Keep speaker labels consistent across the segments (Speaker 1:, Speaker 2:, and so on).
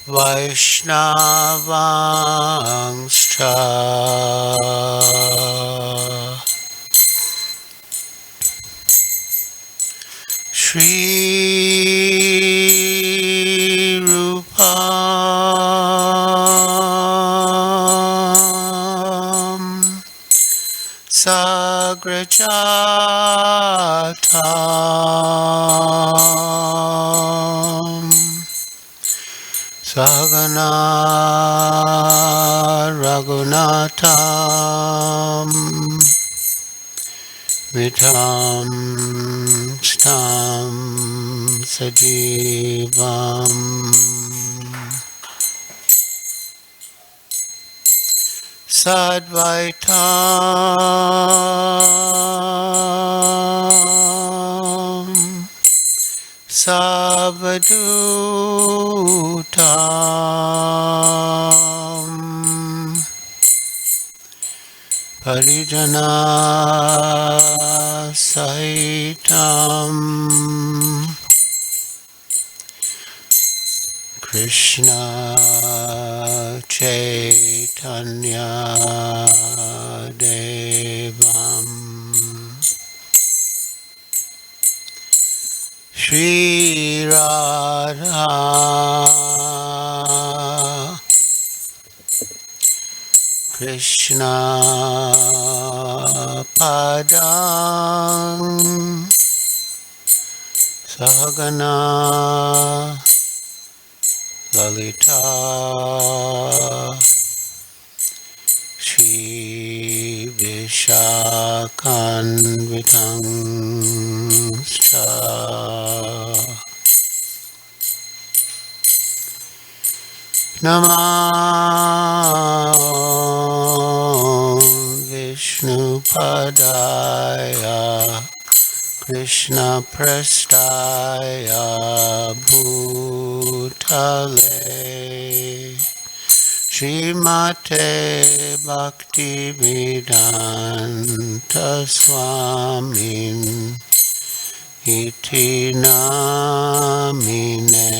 Speaker 1: Vaishnavangscha Shri Rupam Sagrajatam Sagana Raghunatam Vitam Stam Sajivam Sadvaitam Savadutam Parijana Sahitam Krishna Chaitanya Devam Shri Radha Krishna Padang Sahagana Lalita Shri Vishakanvitam Scha Namo Vishnupadaya Krishna Prestaya Bhutale Srimate Bhaktivedanta Swamin Iti Namine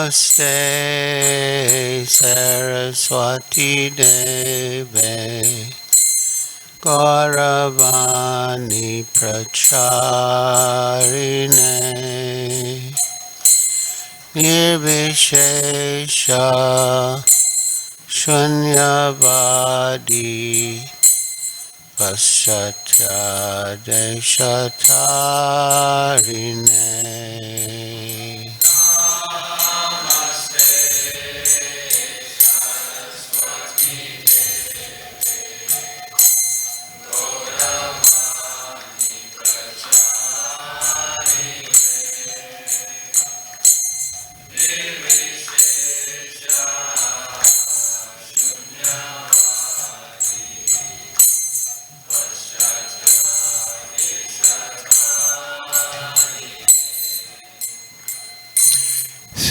Speaker 1: Namaste Saraswati Deve Gauravani Pracharine Nirvishesha Shunyavadi Paschatya Deshatarine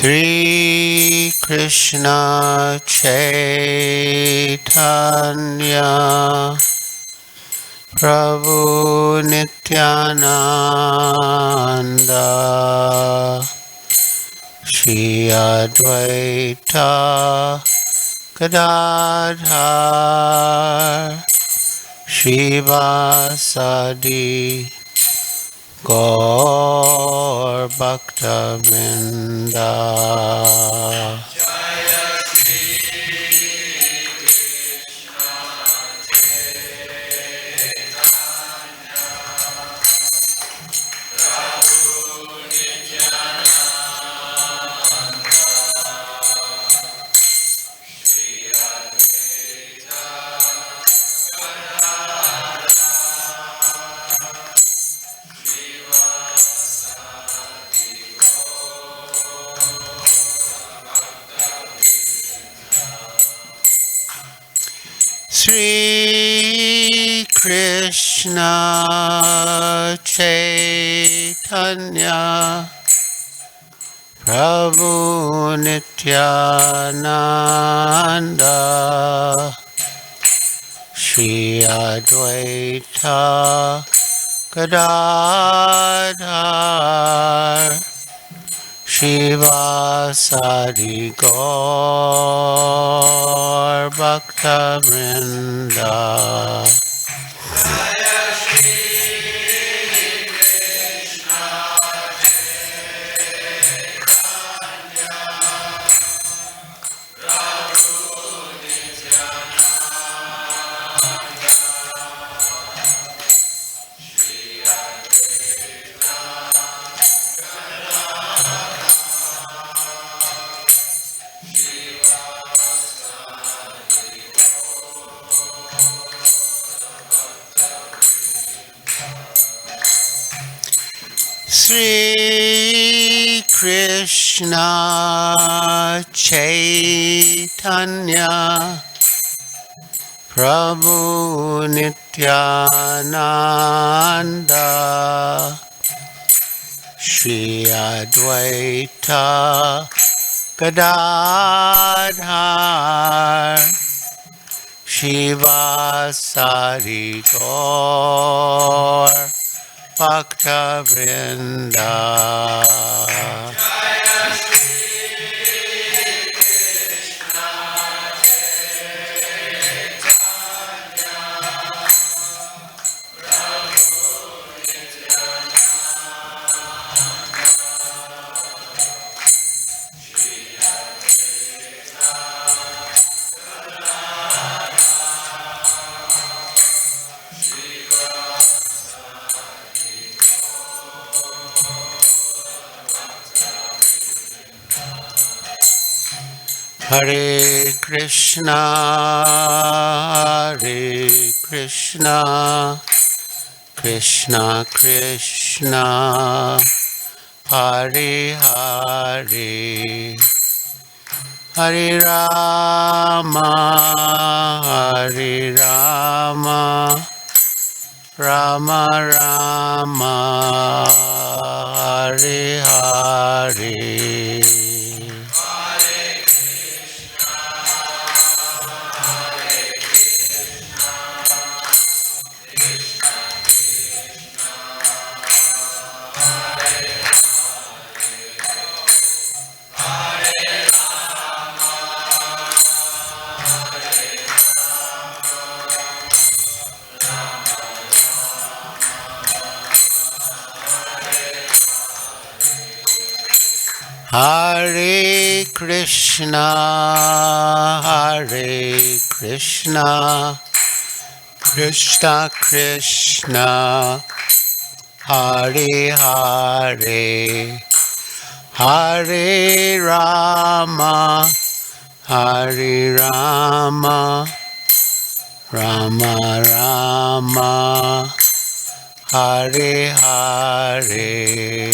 Speaker 1: Sri Krishna Chaitanya Prabhu Nityananda Shri Advaita Gadadhar Shivasadi Gaur Bhakta Vrinda Krishna Chaitanya Prabhu Nityananda Shri Advaita Gadadhar Shivasari Gaur Bhakta Vrinda Sri Krishna Chaitanya Prabhu Nityananda Shri Advaita Gadadhar Shivasari Gaur Bhakta Vrinda Hare Krishna Krishna Krishna Hare Hare Hare Rama Rama Rama Hare Hare Hare Krishna Krishna Krishna Hare Hare Hare Rama Rama Rama Hare Hare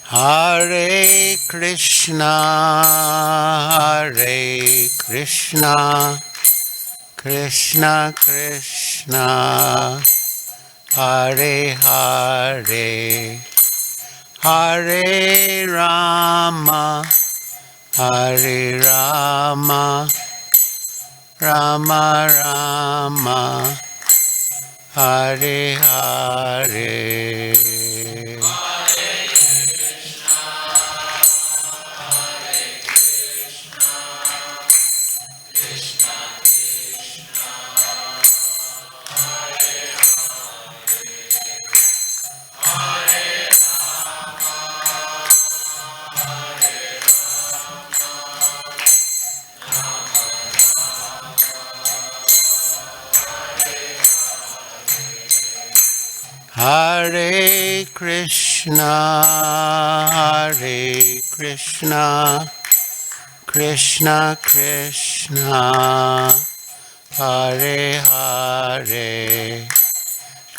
Speaker 1: Hare Krishna Krishna Krishna Hare Hare Hare Rama Rama Rama Hare Hare Hare Krishna, Hare Krishna, Krishna Krishna, Hare Hare,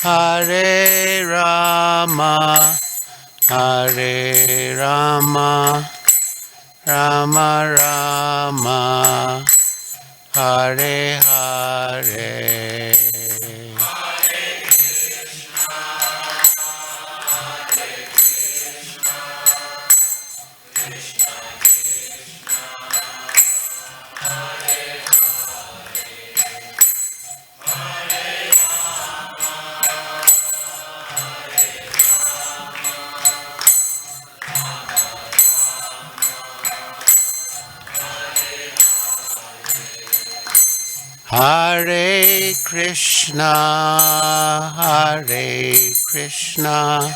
Speaker 1: Hare Rama, Hare Rama, Rama Rama, Hare Hare. Hare Krishna, Hare Krishna,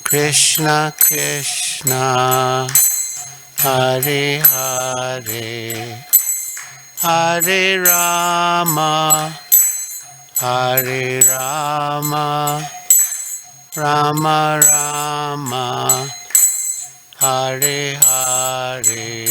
Speaker 1: Krishna Krishna, Hare Hare, Hare Rama, Hare Rama, Rama Rama, Hare Hare.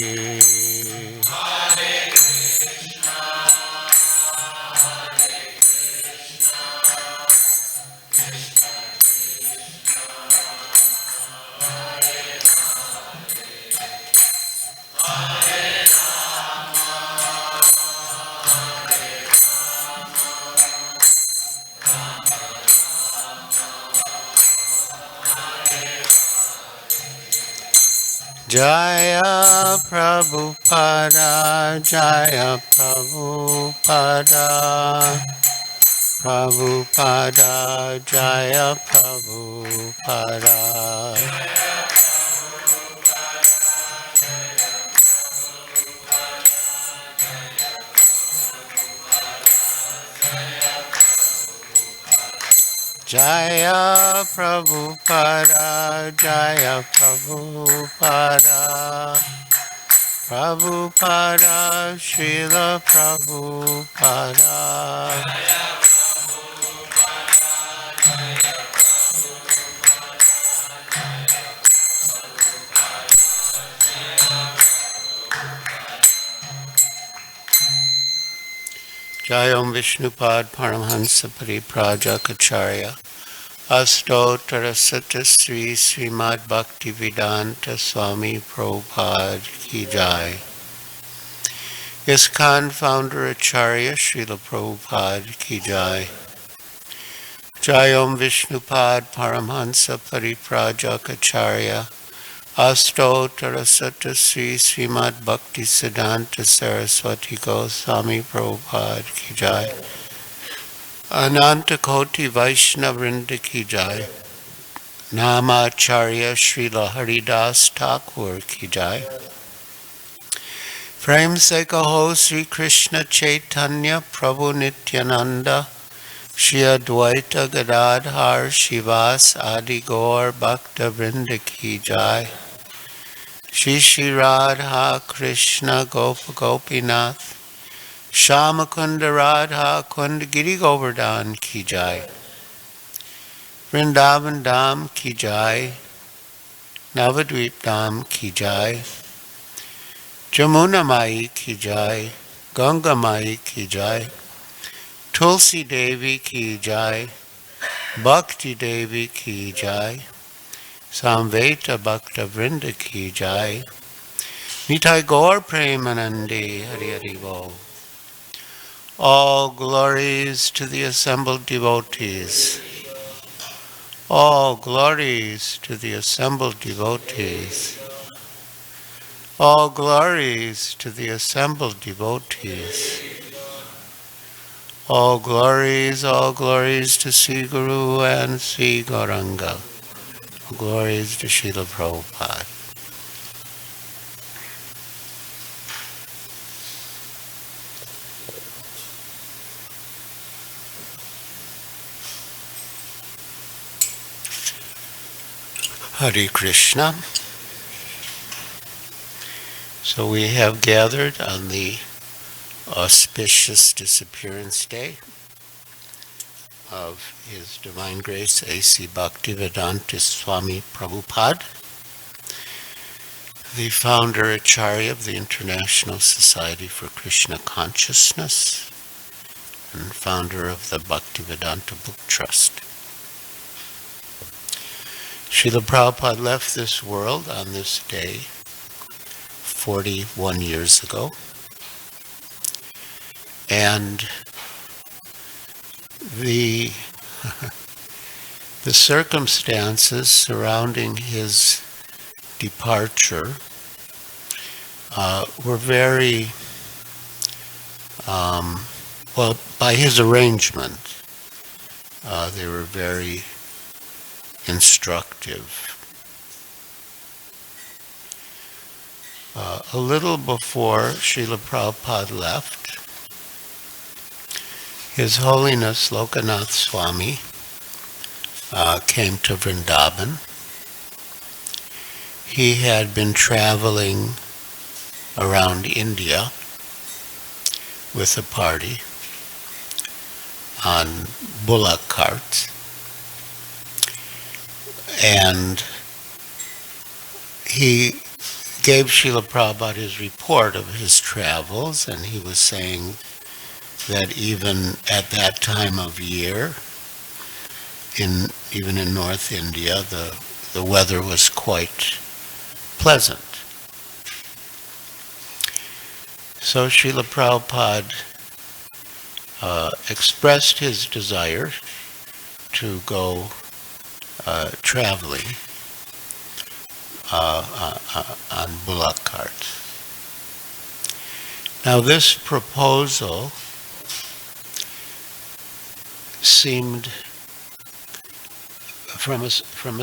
Speaker 1: Jaya Prabhupada, Jaya Prabhupada, Prabhupada, Jaya Prabhupada. Jaya Prabhupada, Jaya Prabhupada, Prabhupada, Srila Prabhupada. Jayam Vishnupad Paramhansa Pariprajakacharya Astottara Sata Sri Srimad Bhaktivedanta Swami Prabhupada Ki Jai. ISKCON founder Acharya Srila Prabhupada Ki Jai. Jayam Vishnupad Paramhansa Pariprajakacharya Astottara Sata Sri Srimad Bhaktivedanta Saraswati Goswami Prabhupada Ki Jai. Ananta Koti Vaishnavrinda Ki Jai. Namacharya Srila Haridas Thakur Ki Jai. Prem se kaho Sri Krishna Chaitanya Prabhu Nityananda Shri Advaita Gadadhar Shivas Adi Gaur Bhakta Vrinda Ki Jai. Shri Shri Radha Krishna Gopa Gopinath Shamakunda Radha Kunda Giri Govardhan Ki Jai. Vrindavan Dham Ki Jai, Navadvip Dham Ki Jai, Jamuna Mai Ki Jai, Ganga Mai Ki Jai, Tulsi Devi Ki Jai, Bhakti Devi Ki Jai, Samveta Bhakta Vrinda Ki Jai, Nitai Gaur Premanande Hari Hari Bo. All glories to the assembled devotees. All glories to the assembled devotees. All glories to the assembled devotees. All glories to Sri Guru and Sri Gauranga. All glories to Srila Prabhupada. Hare Krishna. So we have gathered on the auspicious Disappearance Day of His Divine Grace A.C. Bhaktivedanta Swami Prabhupada, the founder Acharya of the International Society for Krishna Consciousness and founder of the Bhaktivedanta Book Trust. Srila Prabhupada left this world on this day 41 years ago, and the circumstances surrounding his departure were very, well, by his arrangement, they were very instructive. A little before Srila Prabhupada left, His Holiness Lokanath Swami came to Vrindavan. He had been traveling around India with a party on bullock carts, and he gave Srila Prabhupada his report of his travels, and he was saying that even at that time of year, even in North India, the weather was quite pleasant. So Srila Prabhupada expressed his desire to go traveling on bullock carts. Now this proposal seemed, from a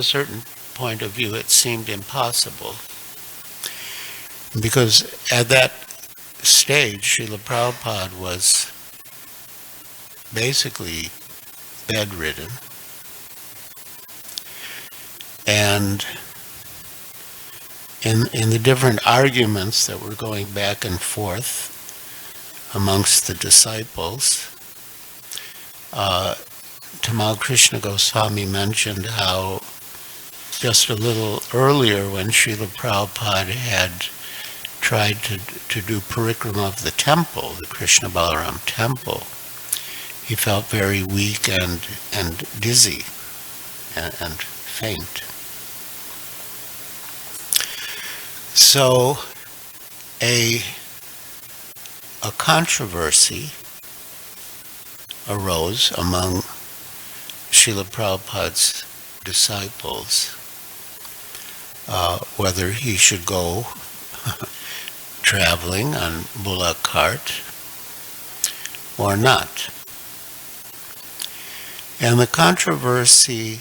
Speaker 1: certain point of view, it seemed impossible, because at that stage Srila Prabhupada was basically bedridden, and in the different arguments that were going back and forth amongst the disciples, Tamal Krishna Goswami mentioned how just a little earlier, when Srila Prabhupada had tried to do parikrama of the temple, the Krishna Balaram temple, he felt very weak and dizzy and faint. So a controversy arose among Srila Prabhupada's disciples whether he should go traveling on bullock cart or not. And the controversy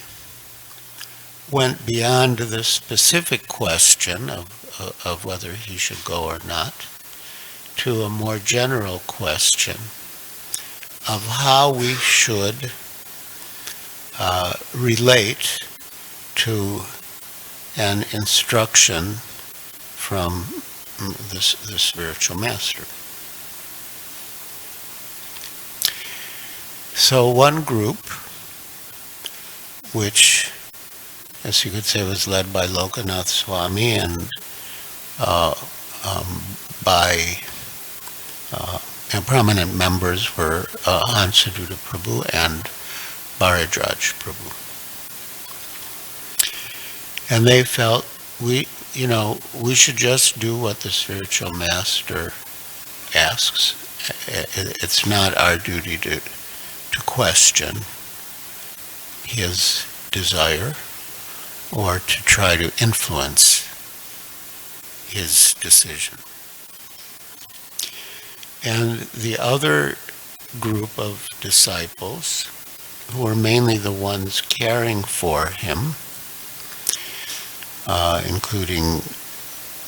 Speaker 1: went beyond the specific question of whether he should go or not to a more general question of how we should relate to an instruction from the spiritual master. So one group, which, as you could say, was led by Lokanath Swami and prominent members were Hansaduta Prabhu and Bharadraj Prabhu. And they felt we should just do what the spiritual master asks. It's not our duty to question his desire or to try to influence his decision. And the other group of disciples, who were mainly the ones caring for him, including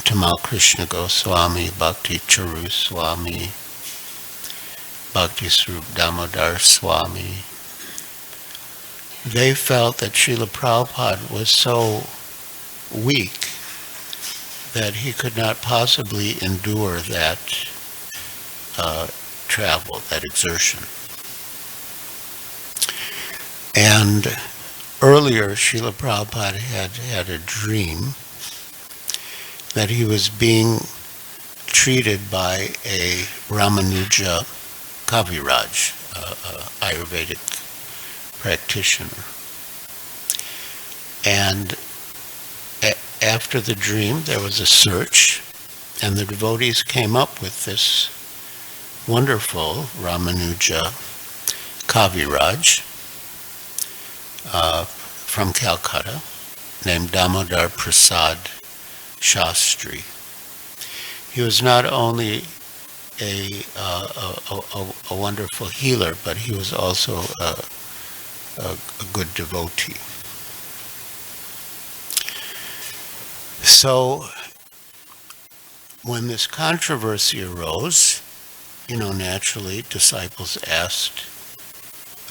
Speaker 1: Tamal Krishna Goswami, Bhakti Charu Swami, Bhakti Swarup Damodar Swami, they felt that Srila Prabhupada was so weak that he could not possibly endure that travel, that exertion. And earlier, Srila Prabhupada had a dream that he was being treated by a Ramanuja Kaviraj, Ayurvedic practitioner. And after the dream, there was a search, and the devotees came up with this wonderful Ramanuja Kaviraj from Calcutta, named Damodar Prasad Shastri. He was not only a wonderful healer, but he was also a good devotee. So when this controversy arose, naturally disciples asked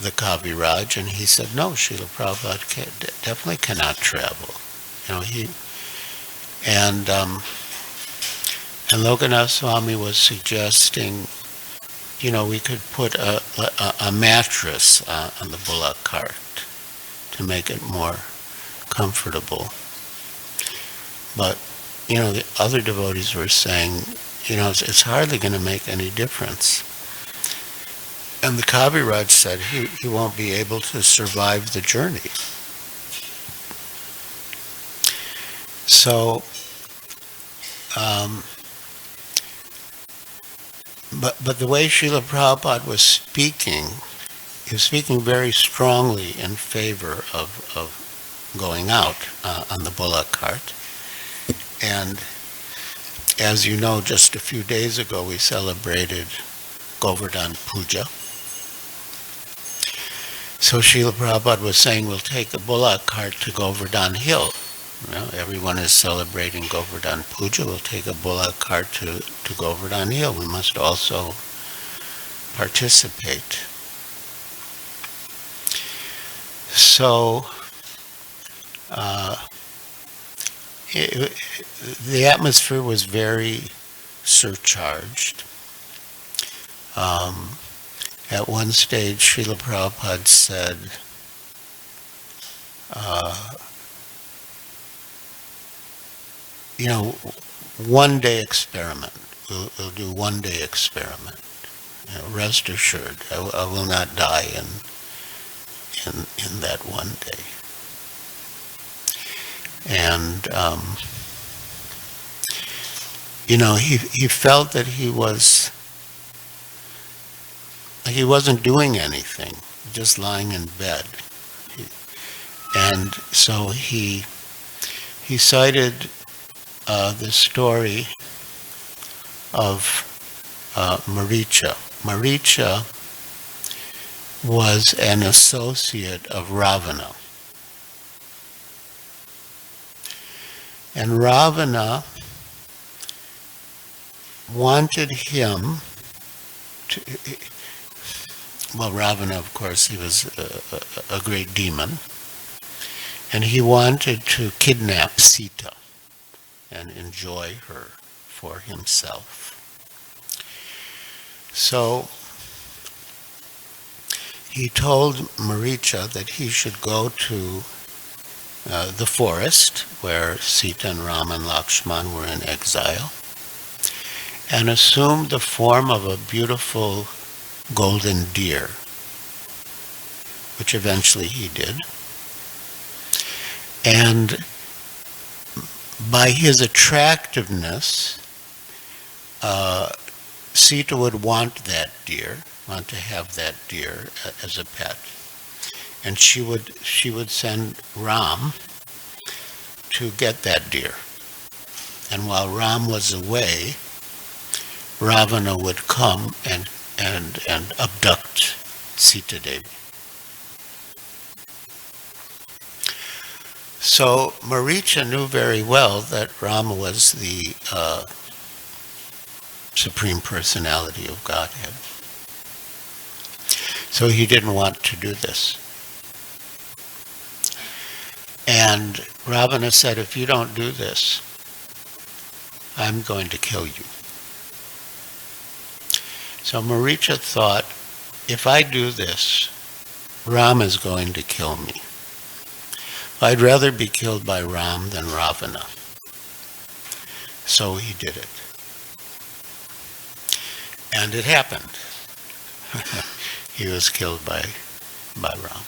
Speaker 1: the Kaviraj, and he said, no, Srila Prabhupada definitely cannot travel. And Lokanath Swami was suggesting, we could put a mattress on the bullock cart to make it more comfortable. But, the other devotees were saying, it's hardly going to make any difference. And the Kaviraj said he won't be able to survive the journey. So, but the way Srila Prabhupada was speaking, he was speaking very strongly in favor of going out on the bullock cart. And as you know, just a few days ago we celebrated Govardhan Puja. So Srila Prabhupada was saying we'll take a bullock cart to Govardhan Hill. Everyone is celebrating Govardhan Puja. We'll take a bullock cart to Govardhan Hill. We must also participate. So the atmosphere was very surcharged. At one stage, Srila Prabhupada said, one day experiment. We'll do one day experiment. Rest assured, I will not die in that one day. And he felt that he wasn't doing anything, just lying in bed. And so he cited the story of Maricha. Maricha was an associate of Ravana. And Ravana wanted him to, Ravana, of course, he was a great demon, and he wanted to kidnap Sita and enjoy her for himself. So he told Maricha that he should go to the forest where Sita and Rama and Lakshman were in exile and assume the form of a beautiful golden deer, which eventually he did. And by his attractiveness, Sita would want that deer, want to have that deer as a pet. And she would send Ram to get that deer. And while Ram was away, Ravana would come and abduct Sita Devi. So Maricha knew very well that Rama was the Supreme Personality of Godhead. So he didn't want to do this. And Ravana said, if you don't do this, I'm going to kill you. So Maricha thought, if I do this, Ram is going to kill me. I'd rather be killed by Ram than Ravana. So he did it. And it happened. He was killed by Ram.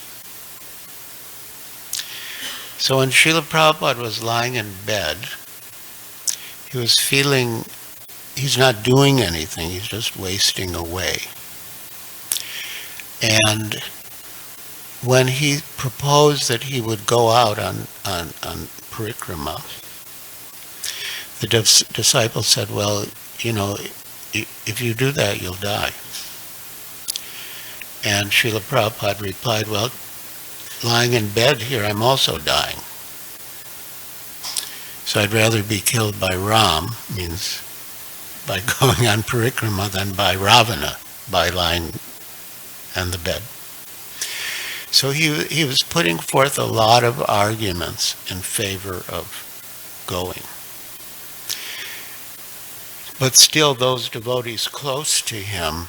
Speaker 1: So when Srila Prabhupada was lying in bed, he was feeling he's not doing anything, he's just wasting away. And when he proposed that he would go out on parikrama, the disciple said, well, you know, if you do that, you'll die. And Srila Prabhupada replied, well, lying in bed here, I'm also dying. So I'd rather be killed by Ram, means by going on parikrama, than by Ravana, by lying on the bed. So he was putting forth a lot of arguments in favor of going. But still, those devotees close to him,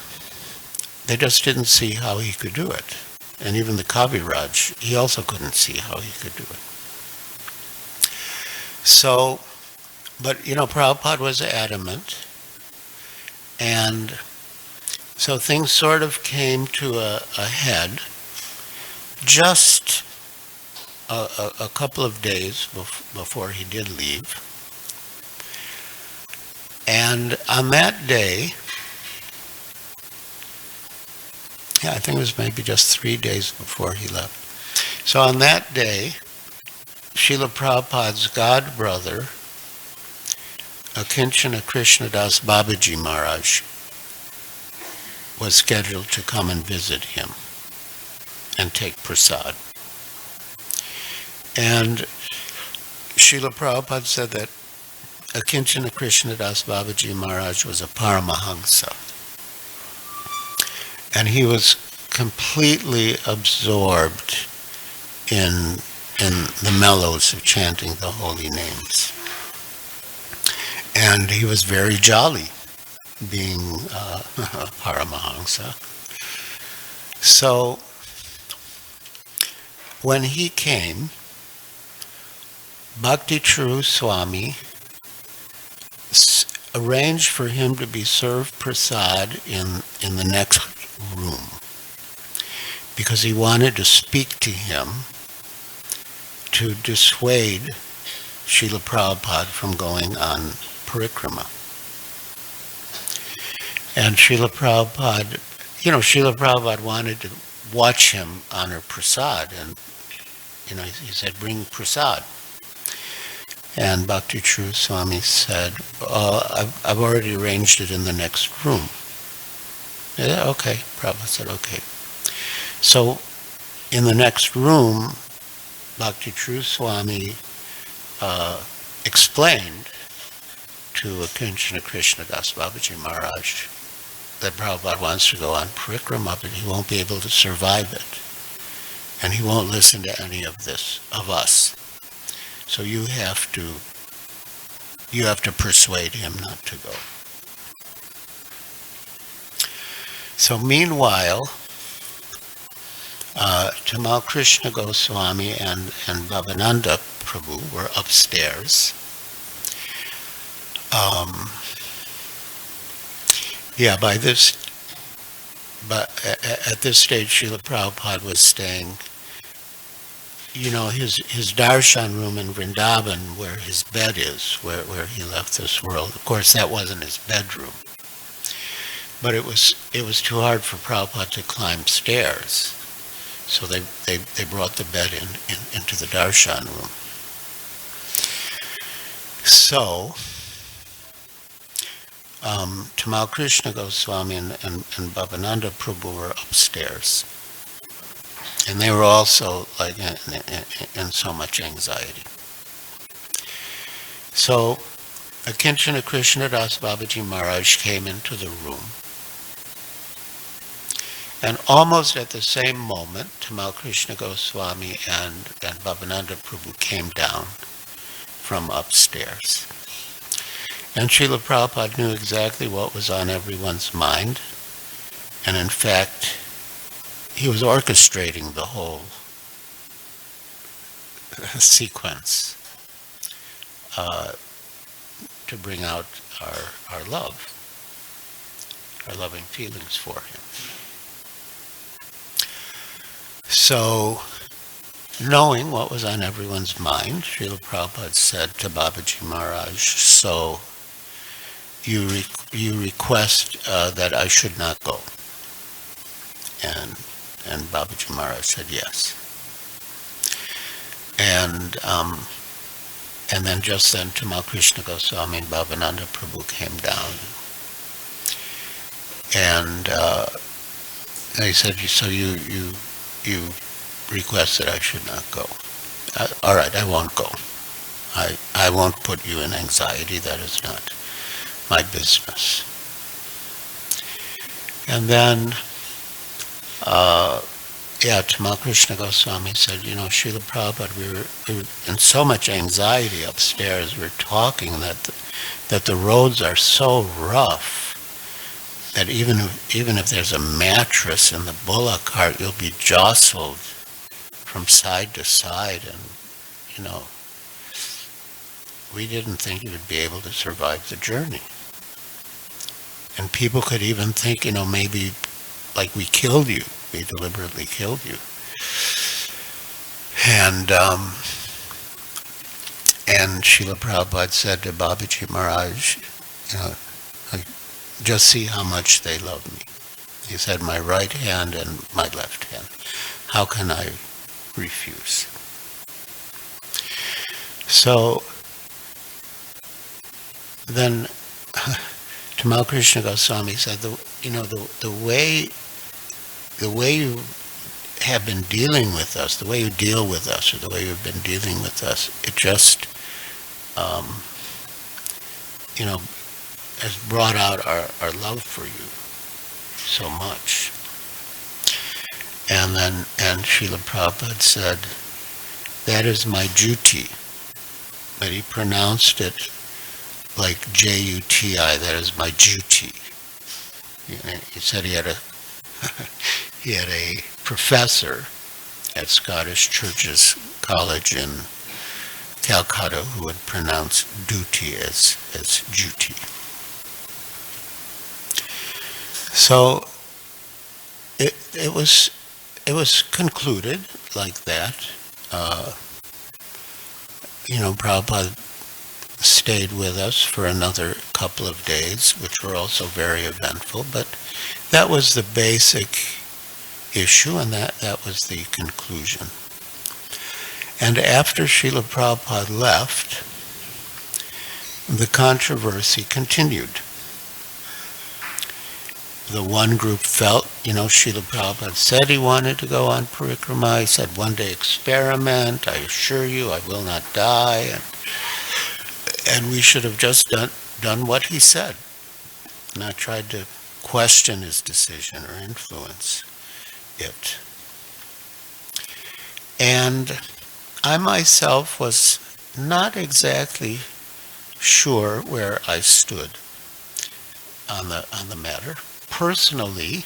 Speaker 1: they just didn't see how he could do it. And even the Giriraja, he also couldn't see how he could do it. So, but you know, Prabhupada was adamant, and so things sort of came to a head just a couple of days before he did leave. And on that day, yeah, I think it was maybe just 3 days before he left. So on that day, Srila Prabhupada's god brother, Akinchana Krishnadas Babaji Maharaj, was scheduled to come and visit him and take prasad. And Srila Prabhupada said that Akinchana Krishnadas Babaji Maharaj was a Paramahamsa. And he was completely absorbed in the mellows of chanting the holy names. And he was very jolly, being Paramahamsa. So when he came, Bhakti True Swami arranged for him to be served prasad in the next room, because he wanted to speak to him to dissuade Srila Prabhupada from going on parikrama. And Srila Prabhupada wanted to watch him honor prasad, and he said, bring prasad. And Bhakti True Swami said, I've already arranged it in the next room. Yeah, okay. Prabhupada said, okay. So in the next room, Bhakti True Swami explained to Akinchana Krishnadas Babaji Maharaj that Prabhupada wants to go on parikrama, but he won't be able to survive it. And he won't listen to any of us. So you have to persuade him not to go. So meanwhile, Tamal Krishna Goswami and Bhavananda Prabhu were upstairs. At this stage, Srila Prabhupada was staying, his darshan room in Vrindavan, where his bed is, where he left this world. Of course, that wasn't his bedroom. But it was too hard for Prabhupada to climb stairs. So they brought the bed into the darshan room. So Tamal Krishna Goswami and Bhavananda Prabhu were upstairs. And they were also like in so much anxiety. So Akinchana Krishnadas Babaji Maharaj came into the room. And almost at the same moment, Tamal Krishna Goswami and Bhavananda Prabhu came down from upstairs. And Srila Prabhupada knew exactly what was on everyone's mind. And in fact, he was orchestrating the whole sequence to bring out our love, our loving feelings for him. So, knowing what was on everyone's mind, Srila Prabhupada said to Babaji Maharaj, so you request that I should not go. And Babaji Maharaj said yes. And then just then Tamal Krishna Goswami and Bhavananda Prabhu came down. And they said, so you request that I should not go. All right, I won't go. I won't put you in anxiety. That is not my business. And then, Tamal Krishna Goswami said, Srila Prabhupada, we were in so much anxiety upstairs. We're talking that the roads are so rough that even if there's a mattress in the bullock cart, you'll be jostled from side to side, and we didn't think you would be able to survive the journey. And people could even think, maybe like we killed you, we deliberately killed you. And Srila Prabhupada said to Babaji Maharaj, just see how much they love me. He said, my right hand and my left hand. How can I refuse? So then Tamal Krishna Goswami said, the way you have been dealing with us, the way you deal with us, or the way you've been dealing with us, it just, has brought out our love for you so much. And Srila Prabhupada said, that is my duty. But he pronounced it like J-U-T-I, that is my duty. He said he had a professor at Scottish Churches College in Calcutta who would pronounce duty as duty. So it was concluded like that. Prabhupada stayed with us for another couple of days, which were also very eventful, but that was the basic issue, and that was the conclusion. And after Srila Prabhupada left, the controversy continued. The one group felt, Srila Prabhupada said he wanted to go on parikrama. He said, one day experiment, I assure you I will not die. And we should have just done what he said, not tried to question his decision or influence it. And I myself was not exactly sure where I stood on the matter. Personally,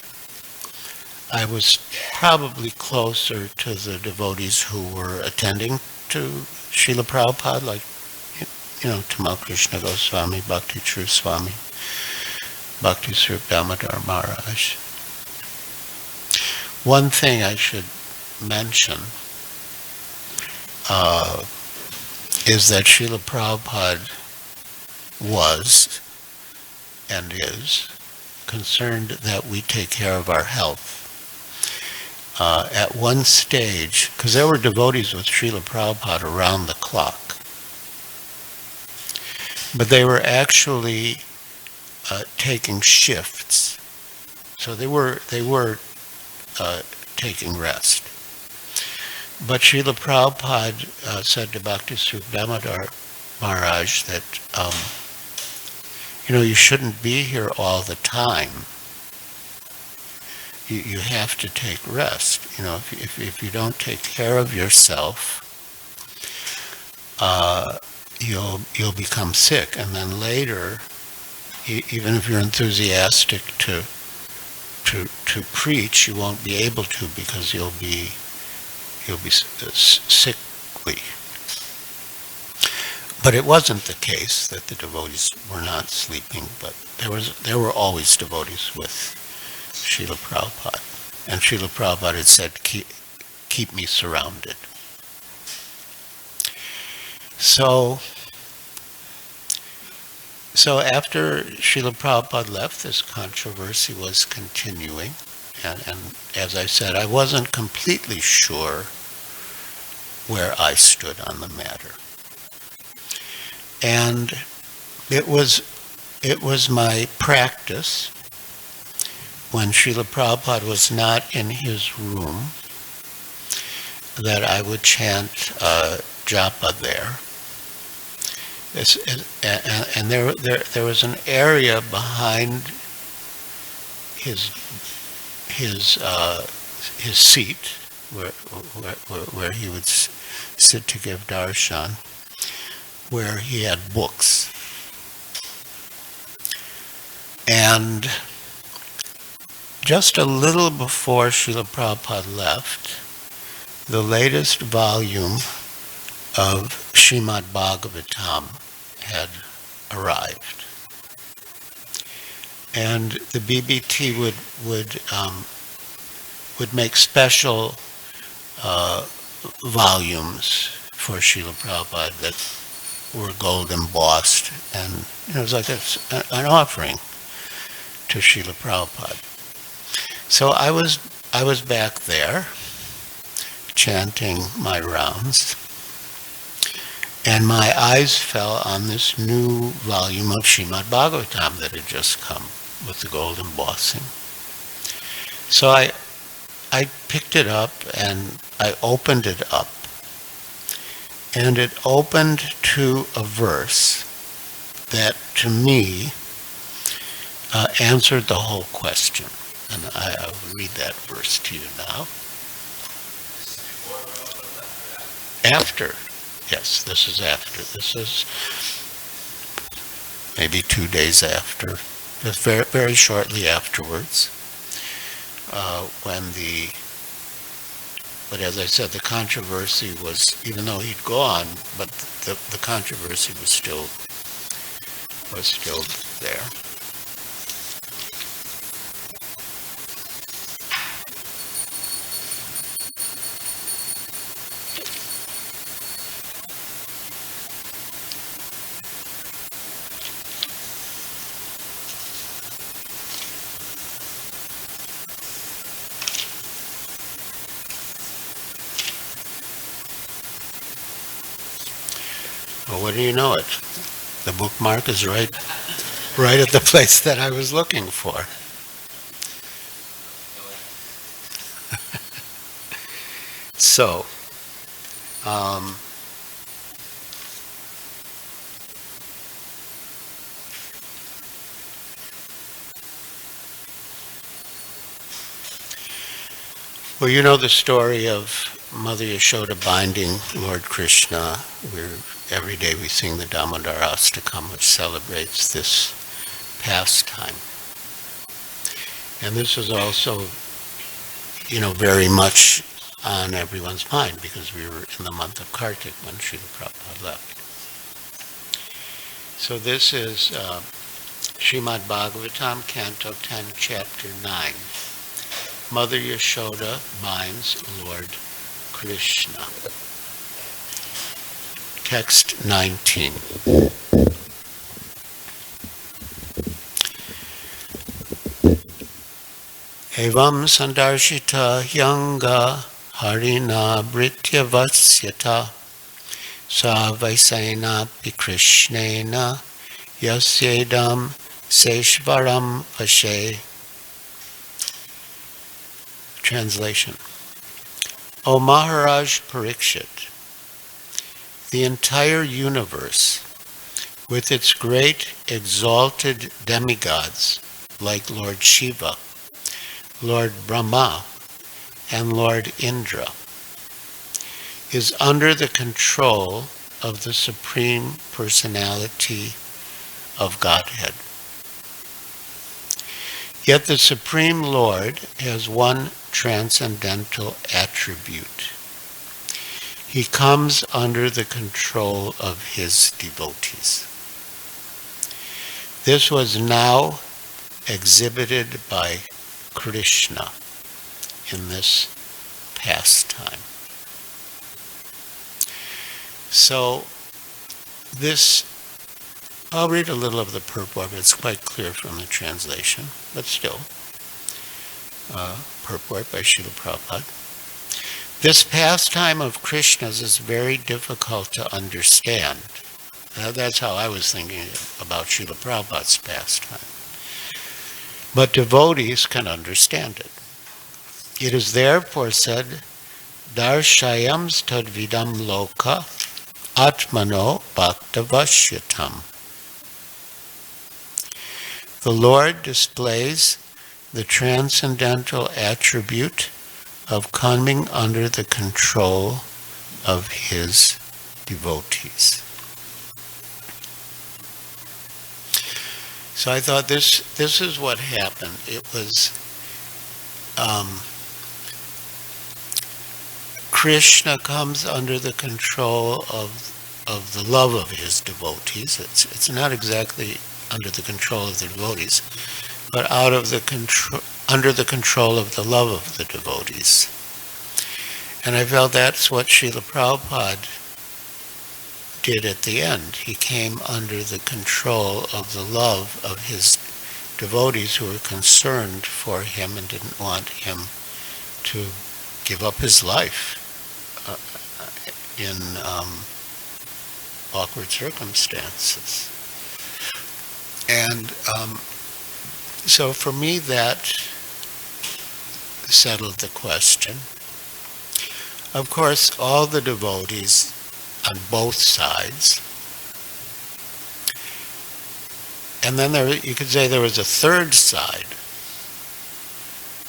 Speaker 1: I was probably closer to the devotees who were attending to Srila Prabhupada, like Tamal Krishna Goswami, Bhakti True Swami, Bhakti Swarup Damodar Maharaj. One thing I should mention is that Srila Prabhupada was and is concerned that we take care of our health. At one stage, because there were devotees with Srila Prabhupada around the clock, but they were actually taking shifts. So they were taking rest. But Srila Prabhupada said to Bhakti Swarup Damodar Maharaj that you shouldn't be here all the time. You have to take rest. If you don't take care of yourself, you'll become sick, and then later, even if you're enthusiastic to to preach, you won't be able to because you'll be sickly. But it wasn't the case that the devotees were not sleeping, but there were always devotees with Srila Prabhupada. And Srila Prabhupada had said, keep me surrounded. So after Srila Prabhupada left, this controversy was continuing. And as I said, I wasn't completely sure where I stood on the matter. And it was my practice, when Srila Prabhupada was not in his room, that I would chant japa there. And there was an area behind his seat where he would sit to give darshan, where he had books. And just a little before Srila Prabhupada left, the latest volume of Srimad Bhagavatam had arrived. And the BBT would make special volumes for Srila Prabhupada that were gold embossed, and it was like an offering to Srila Prabhupada. So I was back there chanting my rounds, and my eyes fell on this new volume of Srimad Bhagavatam that had just come with the gold embossing. So I picked it up and I opened it up, and it opened to a verse that, to me, answered the whole question. And I will read that verse to you now. After. Yes, this is after. This is maybe 2 days after. Just very, very shortly afterwards. But as I said, the controversy was, even though he'd gone, but the controversy was still there. Well, what do you know it? The bookmark is right at the place that I was looking for. So, well, you know the story of Mother Yashoda binding Lord Krishna. Every day we sing the Damodar Astakam, which celebrates this pastime. And this is also, very much on everyone's mind, because we were in the month of Kartik when Srila Prabhupada left. So this is Srimad Bhagavatam, Canto 10, Chapter 9. Mother Yashoda binds Lord Krishna. Text 19. Evam sandarshita yanga harina britya vasyata sa vaisena pikrishnena yasyedam seshvaram vashe. Translation. O Maharaj Parikshit, the entire universe, with its great exalted demigods like Lord Shiva, Lord Brahma, and Lord Indra, is under the control of the Supreme Personality of Godhead. Yet the Supreme Lord has one transcendental attribute. He comes under the control of his devotees. This was now exhibited by Krishna in this pastime. So this, I'll read a little of the purport, but it's quite clear from the translation, but still, purport by Srila Prabhupada. This pastime of Krishna's is very difficult to understand. That's how I was thinking about Srila Prabhupada's pastime. But devotees can understand it. It is therefore said, Darshayams tadvidam loka atmano bhaktavashyatam. The Lord displays the transcendental attribute of coming under the control of his devotees. So I thought this is what happened. It was Krishna comes under the control of the love of his devotees. It's not exactly under the control of the devotees, but under the control of the love of the devotees. And I felt that's what Srila Prabhupada did at the end. He came under the control of the love of his devotees who were concerned for him and didn't want him to give up his life in awkward circumstances. And so for me that settled the question. Of course, all the devotees on both sides. And then you could say there was a third side,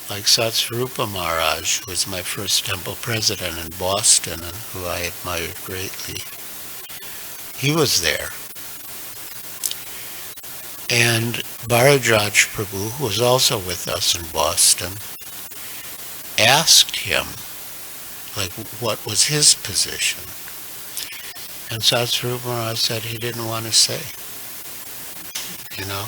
Speaker 1: like Satsvarupa Maharaj, who was my first temple president in Boston and who I admired greatly. He was there. And Bharadraj Prabhu, who was also with us in Boston, asked him, like, what was his position? And Satsvarupa Maharaj said he didn't want to say. You know,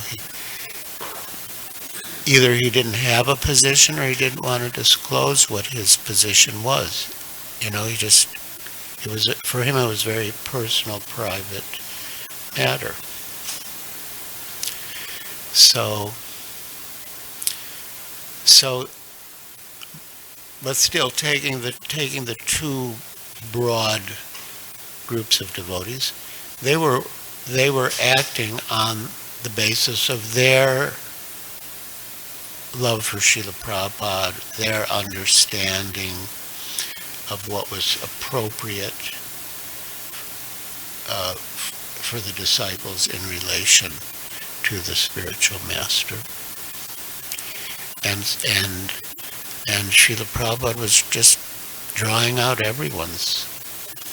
Speaker 1: either he didn't have a position or he didn't want to disclose what his position was. You know, for him it was very personal, private matter. So, but still taking the two broad groups of devotees, they were acting on the basis of their love for Srila Prabhupada, their understanding of what was appropriate for the disciples in relation to the spiritual master. And Srila Prabhupada was just drawing out everyone's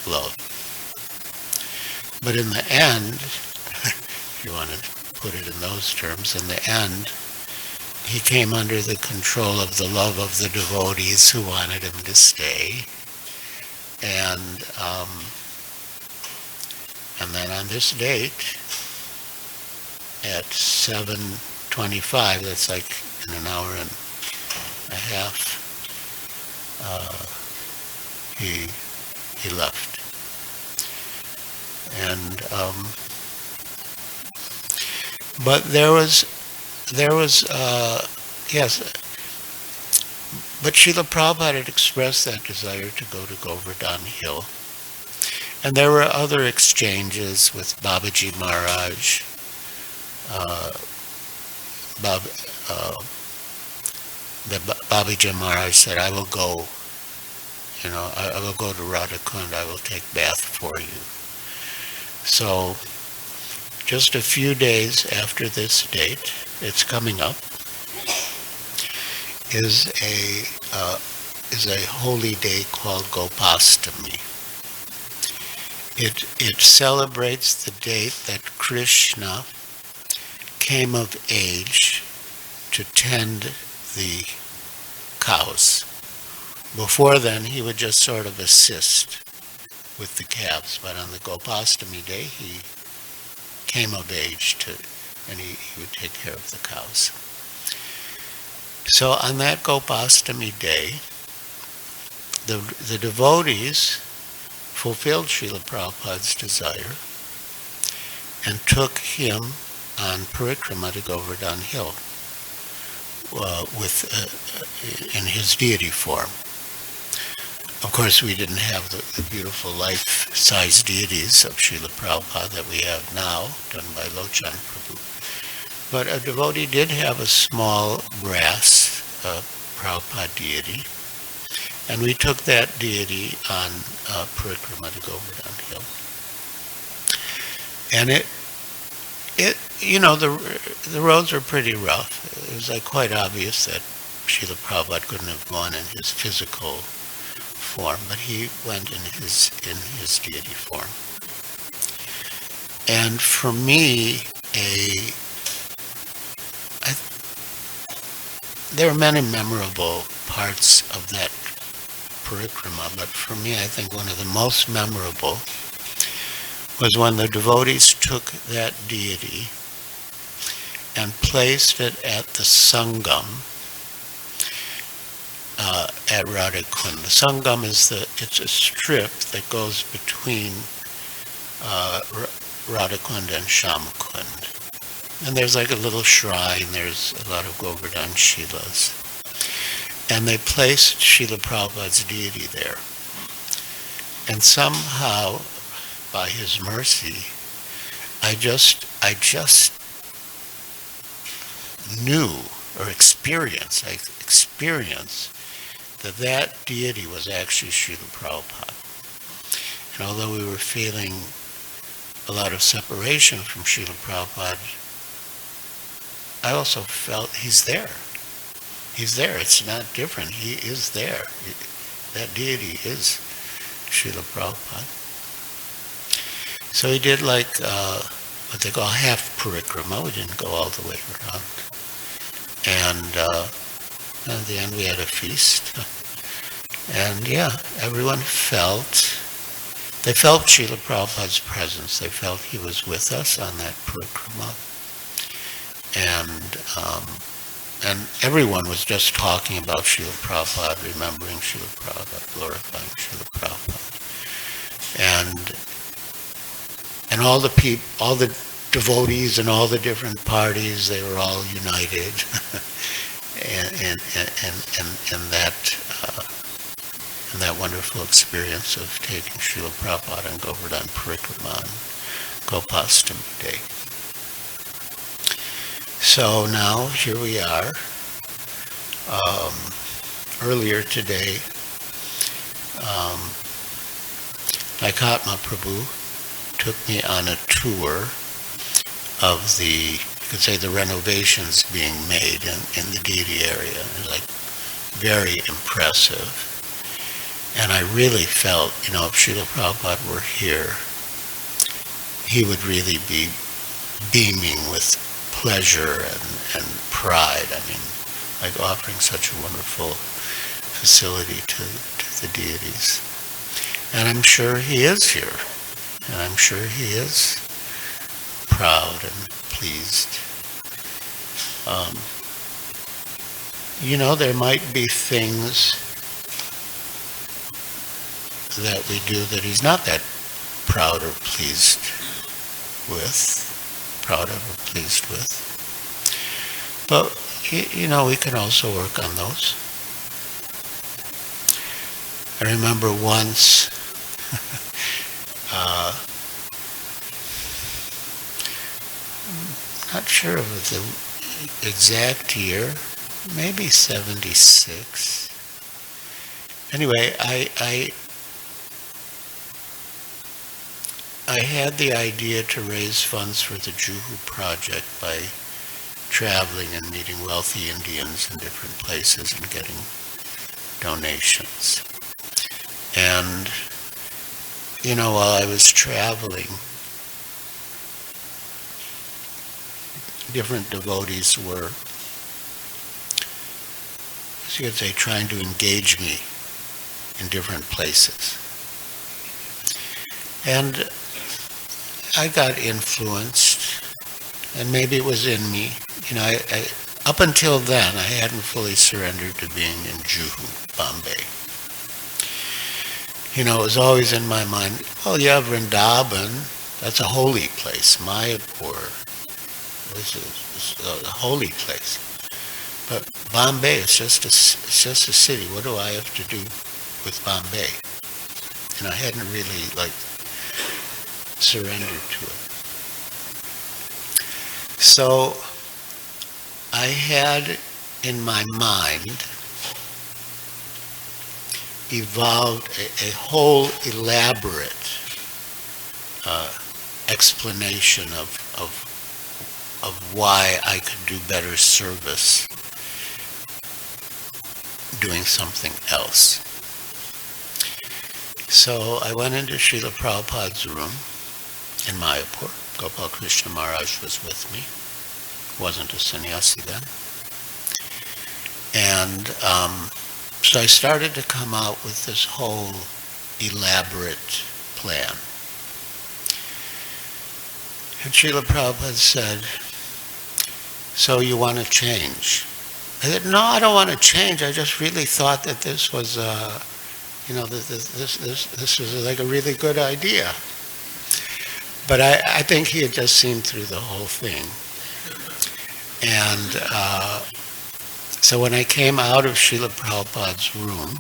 Speaker 1: love. But in the end, if you want to put it in those terms, in the end, he came under the control of the love of the devotees who wanted him to stay. And then on this date, at 7:25, that's like in an hour and a half, he left. And but there was yes, but Srila Prabhupada had expressed that desire to go to Govardhan Hill. And there were other exchanges with Babaji Maharaj. Babaji Maharaj said, I will go, I will go to Radhakund, I will take bath for you. So, just a few days after this date, it's coming up, is a holy day called Gopastami. It celebrates the date that Krishna came of age to tend the cows. Before then, he would just sort of assist with the calves, but on the Gopastami day, he came of age and he would take care of the cows. So on that Gopastami day, the devotees fulfilled Srila Prabhupada's desire and took him on parikrama to Govardhan Hill in his deity form. Of course, we didn't have the beautiful life-size deities of Srila Prabhupada that we have now, done by Lochan Prabhu. But a devotee did have a small brass Prabhupada deity, and we took that deity on parikrama to Govardhan Hill. And the roads were pretty rough. It was like quite obvious that Srila Prabhupada couldn't have gone in his physical form, but he went in his deity form. And for me, there are many memorable parts of that parikrama, but for me, I think one of the most memorable was when the devotees took that deity and placed it at the Sangam at Radhakund. The Sangam it's a strip that goes between Radhakund and Shamakund. And there's like a little shrine, there's a lot of Govardhan Shilas. And they placed Srila Prabhupada's deity there. And somehow, by his mercy, I just knew or experienced that deity was actually Srila Prabhupada. And although we were feeling a lot of separation from Srila Prabhupada, I also felt he's there. He's there. It's not different. He is there. That deity is Srila Prabhupada. So he did like what they call half parikrama. We didn't go all the way around. And at the end we had a feast. And yeah, everyone felt Srila Prabhupada's presence. They felt he was with us on that parikrama. And everyone was just talking about Srila Prabhupada, remembering Srila Prabhupada, glorifying Srila Prabhupada. And all the devotees and all the different parties, they were all united in that wonderful experience of taking Srila Prabhupada and Govardhan Parikrama on Gopastami Day. So now, here we are. Earlier today, Naikatma Prabhu took me on a tour of you could say, the renovations being made in the deity area. It was like very impressive. And I really felt, if Srila Prabhupada were here, he would really be beaming with pleasure and pride. I mean, like offering such a wonderful facility to the deities. And I'm sure he is here. And I'm sure he is proud and pleased. There might be things that we do that he's not that proud or pleased with. But, we can also work on those. I remember once, not sure of the exact year, maybe 76. Anyway, I had the idea to raise funds for the Juhu project by traveling and meeting wealthy Indians in different places and getting donations. And, while I was traveling, different devotees were so you could say, trying to engage me in different places. And I got influenced, and maybe it was in me. You know, up until then, I hadn't fully surrendered to being in Juhu, Bombay. You know, it was always in my mind, well, yeah, Vrindavan, that's a holy place. Mayapur is a holy place. But Bombay is just a city. What do I have to do with Bombay? And I hadn't really, surrendered to it. So I had in my mind evolved a whole elaborate explanation of why I could do better service doing something else. So I went into Srila Prabhupada's room in Mayapur. Gopal Krishna Maharaj was with me. Wasn't a sannyasi then. And so I started to come out with this whole elaborate plan. And Srila Prabhupada said, so you want to change? I said, no, I don't want to change. I just really thought that this was, this was like a really good idea. But I think he had just seen through the whole thing. And so when I came out of Srila Prabhupada's room,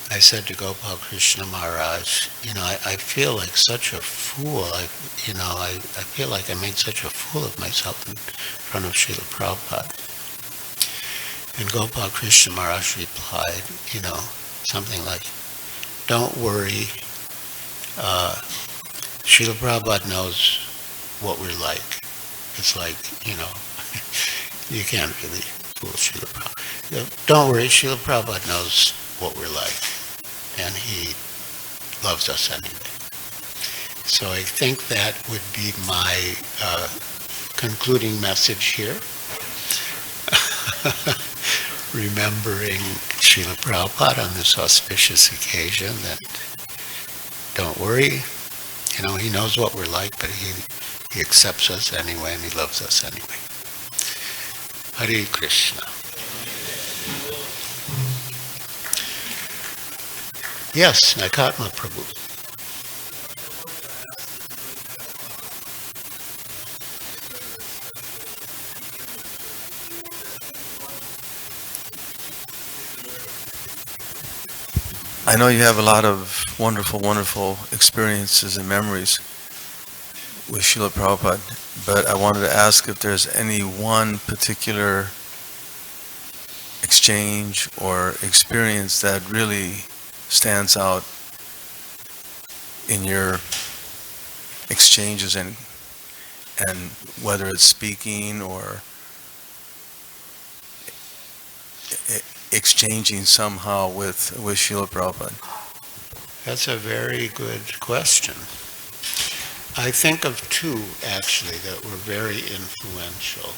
Speaker 1: I said to Gopal Krishna Maharaj, I feel like such a fool. I feel like I made such a fool of myself in front of Srila Prabhupada. And Gopal Krishna Maharaj replied, something like, don't worry, Srila Prabhupada knows what we're like. It's like, you can't really fool Srila Prabhupada. Don't worry, Srila Prabhupada knows what we're like. And he loves us anyway. So I think that would be my concluding message here. Remembering Srila Prabhupada on this auspicious occasion that don't worry, he knows what we're like, but he accepts us anyway and he loves us anyway. Hare Krishna. Yes, Nakatma Prabhu.
Speaker 2: I know you have a lot of wonderful, wonderful experiences and memories with Srila Prabhupada, but I wanted to ask if there's any one particular exchange or experience that really stands out in your exchanges and whether it's speaking or exchanging somehow with Srila Prabhupada?
Speaker 1: That's a very good question. I think of two, actually, that were very influential.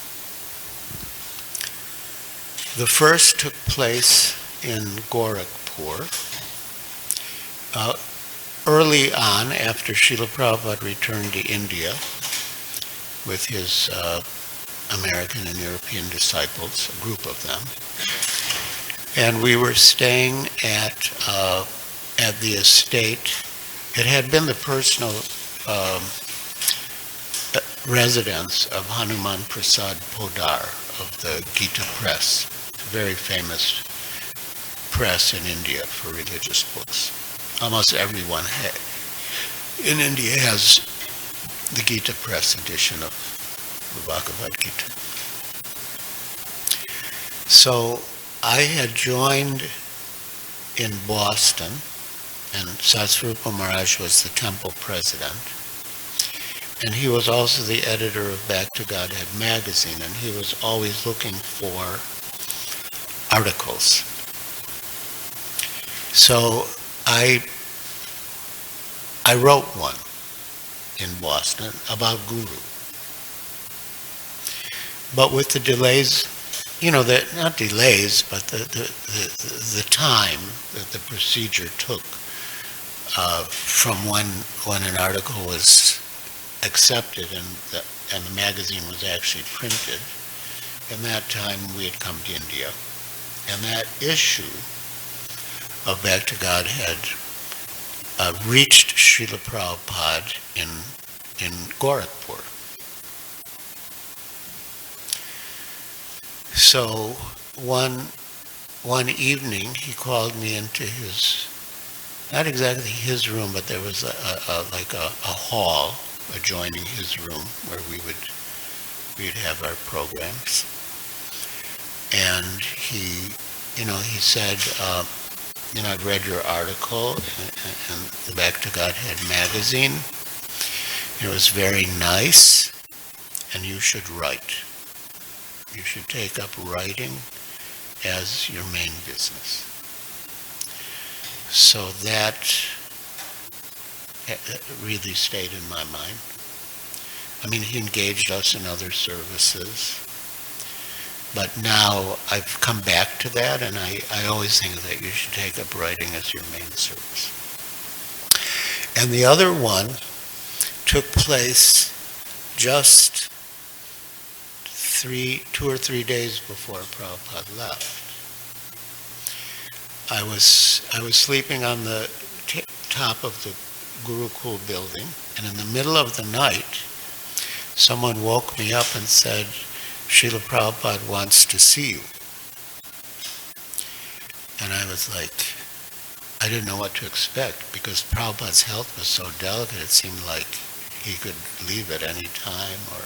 Speaker 1: The first took place in Gorakhpur. Early on, after Srila Prabhupada returned to India with his American and European disciples, a group of them, and we were staying at the estate. It had been the personal residence of Hanuman Prasad Podar of the Gita Press, a very famous press in India for religious books. Almost everyone in India has the Gita Press edition of the Bhagavad Gita. So I had joined in Boston, and Satsvarupa Maharaj was the temple president, and he was also the editor of Back to Godhead magazine, and he was always looking for articles. So I wrote one in Boston about Guru. But with the delays that not delays, but the time that the procedure took from when an article was accepted and the magazine was actually printed. In that time, we had come to India, and that issue of Back to God had reached Srila Prabhupada in Gorakhpur. So one evening, he called me into his, not exactly his room, but there was a hall adjoining his room where we'd have our programs. And he said, I've read your article in the Back to Godhead magazine. It was very nice, and you should write. You should take up writing as your main business. So that really stayed in my mind. I mean, he engaged us in other services. But now I've come back to that, and I always think that you should take up writing as your main service. And the other one took place just 2 or 3 days before Prabhupada left. I was sleeping on the top of the Gurukul building, and in the middle of the night, someone woke me up and said, Srila Prabhupada wants to see you. And I was like, I didn't know what to expect, because Prabhupada's health was so delicate, it seemed like he could leave at any time, or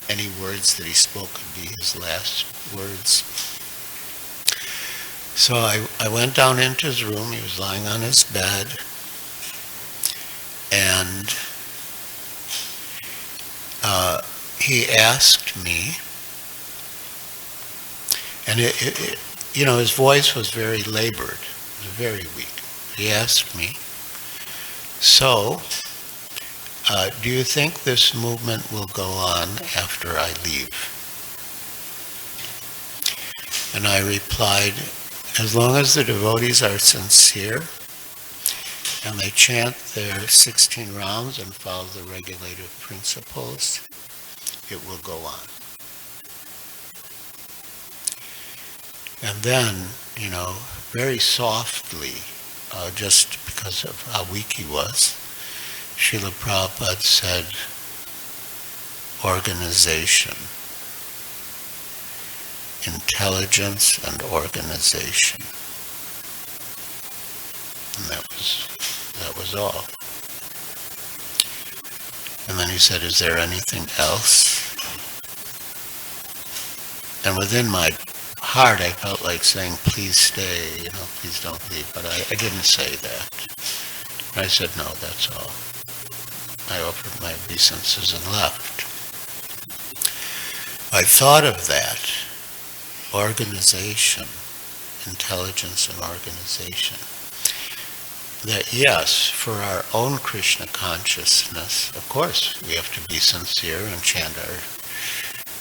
Speaker 1: any words that he spoke could be his last words. So I went down into his room. He was lying on his bed, and he asked me, and his voice was very labored, it was very weak. He asked me, so, do you think this movement will go on after I leave? And I replied, as long as the devotees are sincere and they chant their 16 rounds and follow the regulative principles, it will go on. And then, very softly, just because of how weak he was, Srila Prabhupada said, organization, intelligence and organization. And that was all. And then he said, is there anything else? And within my heart, I felt like saying, please stay, please don't leave. But I didn't say that. And I said, no, that's all. I offered my obeisances and left. I thought of that, organization, intelligence and organization, that yes, for our own Krishna consciousness, of course, we have to be sincere and chant our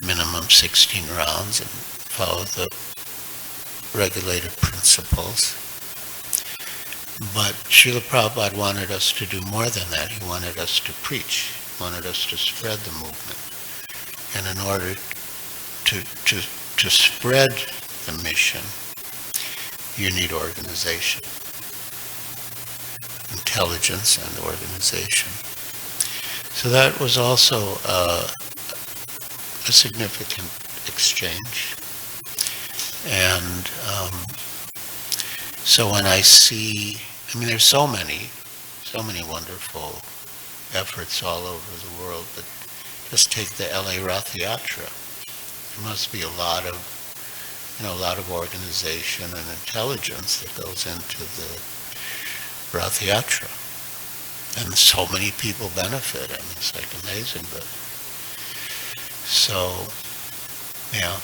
Speaker 1: minimum 16 rounds and follow the regulative principles. But Srila Prabhupada wanted us to do more than that. He wanted us to preach. He wanted us to spread the movement. And in order to spread the mission, you need organization, intelligence and organization. So that was also a significant exchange. And so when I see, there's so many wonderful efforts all over the world, but just take the LA Rath Yatra. There must be a lot of organization and intelligence that goes into the Rath Yatra. And so many people benefit. It's like amazing, but so, yeah.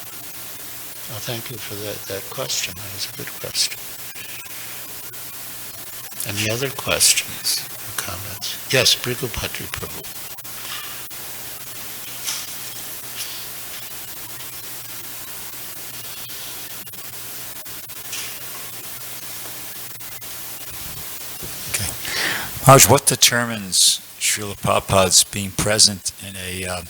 Speaker 1: Well, thank you for that question. That was a good question. Any other questions or comments? Yes, Brigupatri Prabhu.
Speaker 3: Maharaj, what determines Srila Prabhupada's being present in a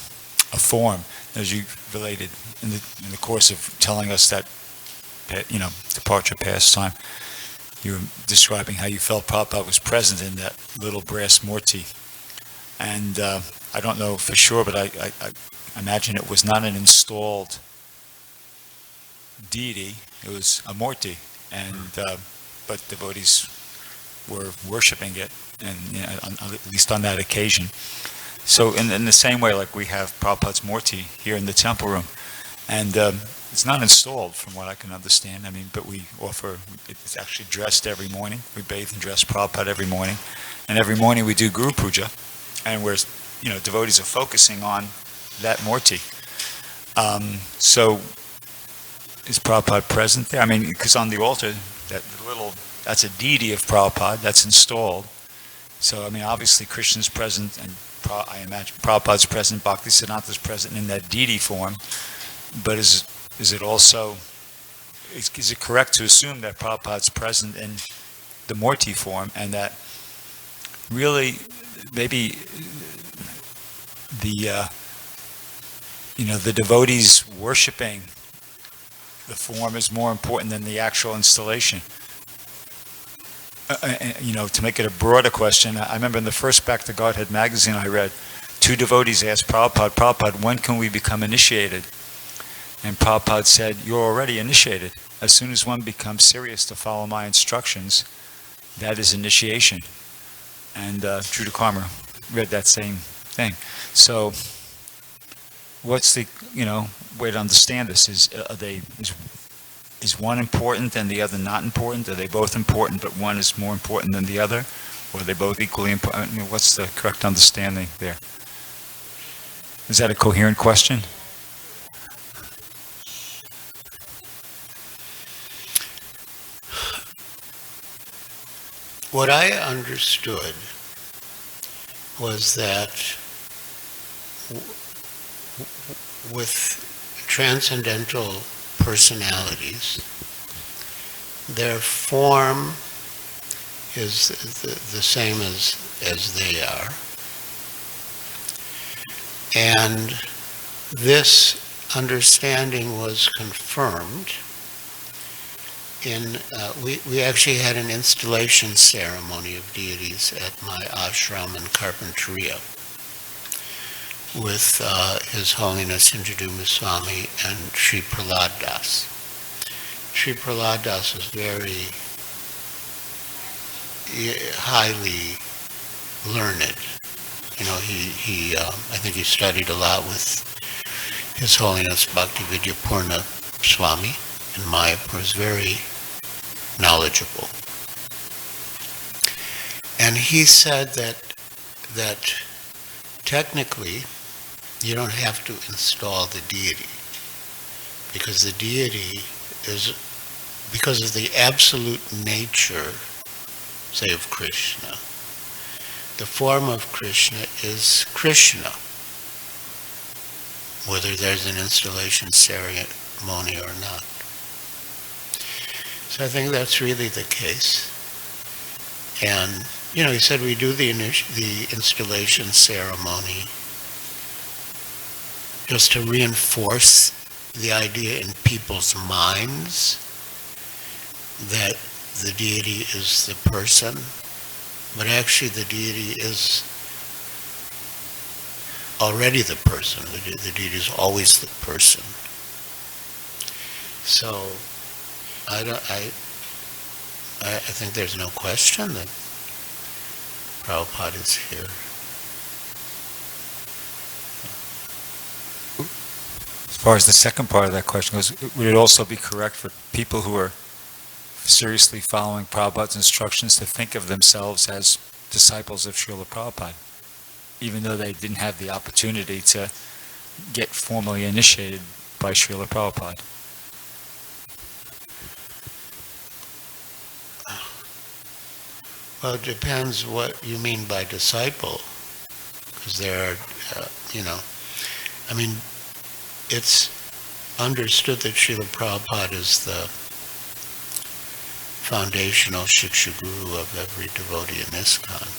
Speaker 3: form, as you related in the course of telling us that, departure past time? You were describing how you felt Prabhupada was present in that little brass murti. And I don't know for sure, but I imagine it was not an installed deity, it was a murti. And but devotees were worshipping it, and at least on that occasion. So in the same way, like we have Prabhupada's murti here in the temple room, and it's not installed from what I can understand. I mean, but we offer, it's actually dressed every morning. We bathe and dress Prabhupada every morning, and every morning we do Guru Puja, and we're, devotees are focusing on that murti. So is Prabhupada present there? I mean, because on the altar, that's a deity of Prabhupada that's installed. So, I mean, obviously Krishna's present, and I imagine Prabhupada's present, Bhaktisiddhanta's present in that deity form. But is it also, is it correct to assume that Prabhupada's present in the murti form, and that really maybe the the devotees worshipping the form is more important than the actual installation? To make it a broader question, I remember in the first Back to Godhead magazine I read, two devotees asked Prabhupada, when can we become initiated? And Prabhupada said, you're already initiated. As soon as one becomes serious to follow my instructions, that is initiation. And Drew DeKarma read that same thing. So, what's the way to understand this? Is one important and the other not important? Are they both important, but one is more important than the other? Or are they both equally important? What's the correct understanding there? Is that a coherent question?
Speaker 1: What I understood was that with transcendental personalities, their form is the same as they are. And this understanding was confirmed in, we actually had an installation ceremony of deities at my ashram in Carpinteria with His Holiness Indradyumna Swami and Sri Prahlad Das. Sri Prahlad Das was very highly learned. He I think he studied a lot with His Holiness Bhakti Vidyapurna Swami in Mayapur. Was very knowledgeable. And he said that technically you don't have to install the deity, because the deity is, because of the absolute nature, say, of Krishna. The form of Krishna is Krishna, whether there's an installation ceremony or not. So I think that's really the case. And, he said we do the installation ceremony just to reinforce the idea in people's minds that the deity is the person, but actually the deity is already the person. The deity is always the person. So I think there's no question that Prabhupada is here.
Speaker 3: As far as the second part of that question goes, would it also be correct for people who are seriously following Prabhupada's instructions to think of themselves as disciples of Srila Prabhupada, even though they didn't have the opportunity to get formally initiated by Srila Prabhupada?
Speaker 1: Well, it depends what you mean by disciple, because there are, it's understood that Srila Prabhupada is the foundational Shiksha Guru of every devotee in ISKCON.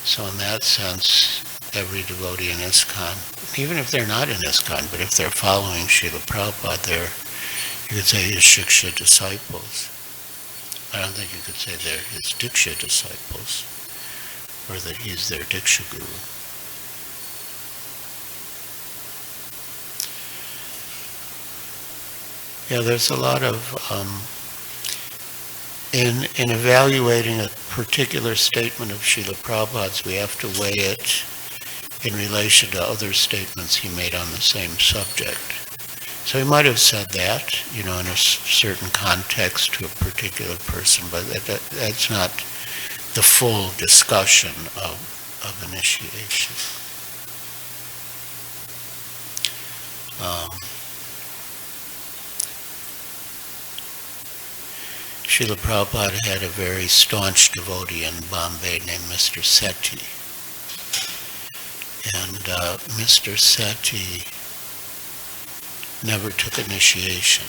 Speaker 1: So in that sense, every devotee in ISKCON, even if they're not in ISKCON, but if they're following Srila Prabhupada, you could say his Shiksha disciples. I don't think you could say they're his Diksha disciples, or that he's their Diksha guru. Yeah, there's a lot of, in evaluating a particular statement of Srila Prabhupada's, we have to weigh it in relation to other statements he made on the same subject. So he might have said that, in a certain context to a particular person, but that's not the full discussion of initiation. Srila Prabhupada had a very staunch devotee in Bombay named Mr. Sethi. And Mr. Sethi never took initiation.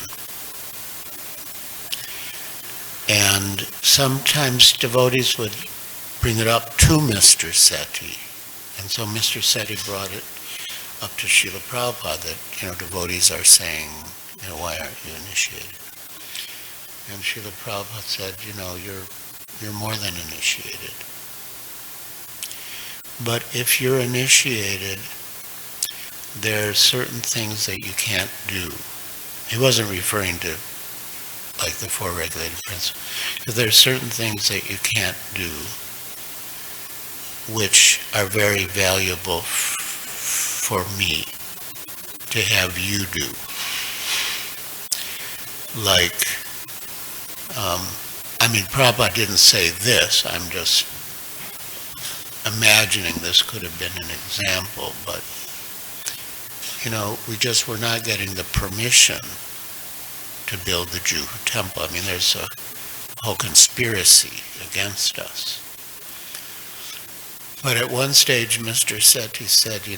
Speaker 1: And sometimes devotees would bring it up to Mr. Sethi. And so Mr. Sethi brought it up to Srila Prabhupada that, devotees are saying, why aren't you initiated? And Srila Prabhupada said, you're more than initiated. But if you're initiated, there are certain things that you can't do. He wasn't referring to like the four regulated principles. There are certain things that you can't do which are very valuable for me to have you do. Like, Prabhupada didn't say this, I'm just imagining this could have been an example, but, we just were not getting the permission to build the Juhu temple. There's a whole conspiracy against us. But at one stage, Mr. Sethi said,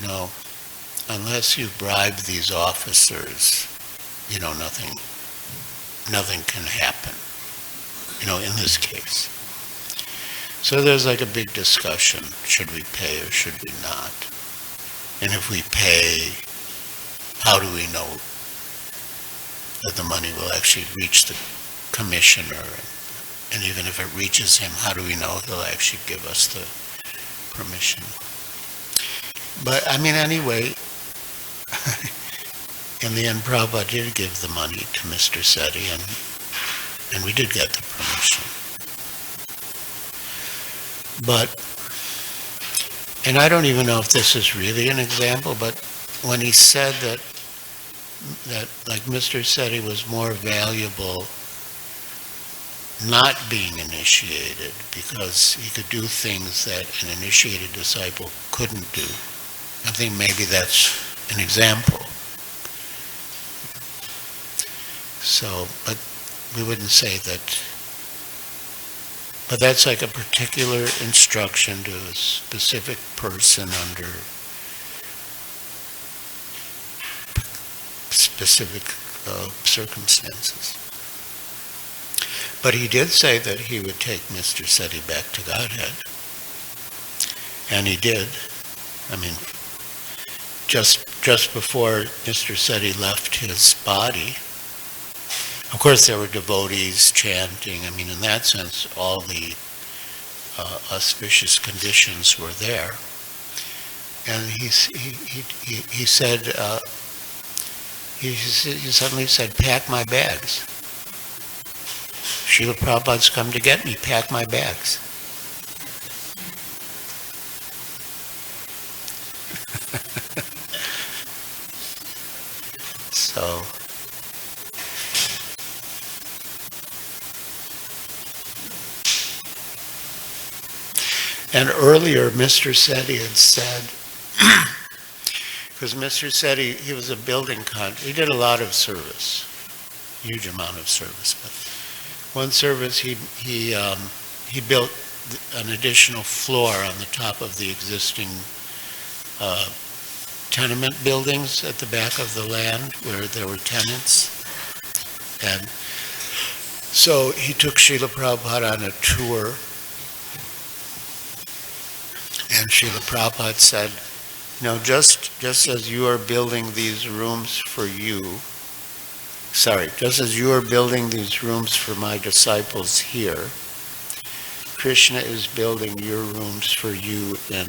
Speaker 1: unless you bribe these officers, nothing can happen, in this case. So there's like a big discussion, should we pay or should we not? And if we pay, how do we know that the money will actually reach the commissioner? And even if it reaches him, how do we know he'll actually give us the permission? But anyway, in the end, Prabhupada did give the money to Mr. Sethi, and we did get the permission. But, and I don't even know if this is really an example, but when he said that like Mr. Sethi was more valuable not being initiated because he could do things that an initiated disciple couldn't do, I think maybe that's an example. So, but we wouldn't say that. But that's like a particular instruction to a specific person under specific circumstances. But he did say that he would take Mr. Sethi back to Godhead. And he did. Just before Mr. Sethi left his body, of course there were devotees chanting. In that sense, all the auspicious conditions were there. And he said, he suddenly said, pack my bags. Srila Prabhupada's come to get me, pack my bags. So, and earlier Mr. Sethi had said, because Mr. Sethi, he was a building contractor, he did a lot of service, huge amount of service, but one service he built an additional floor on the top of the existing tenement buildings at the back of the land where there were tenants. And so he took Srila Prabhupada on a tour And Srila Prabhupada said, just as you are building these rooms for you, just as you are building these rooms for my disciples here, Krishna is building your rooms for you in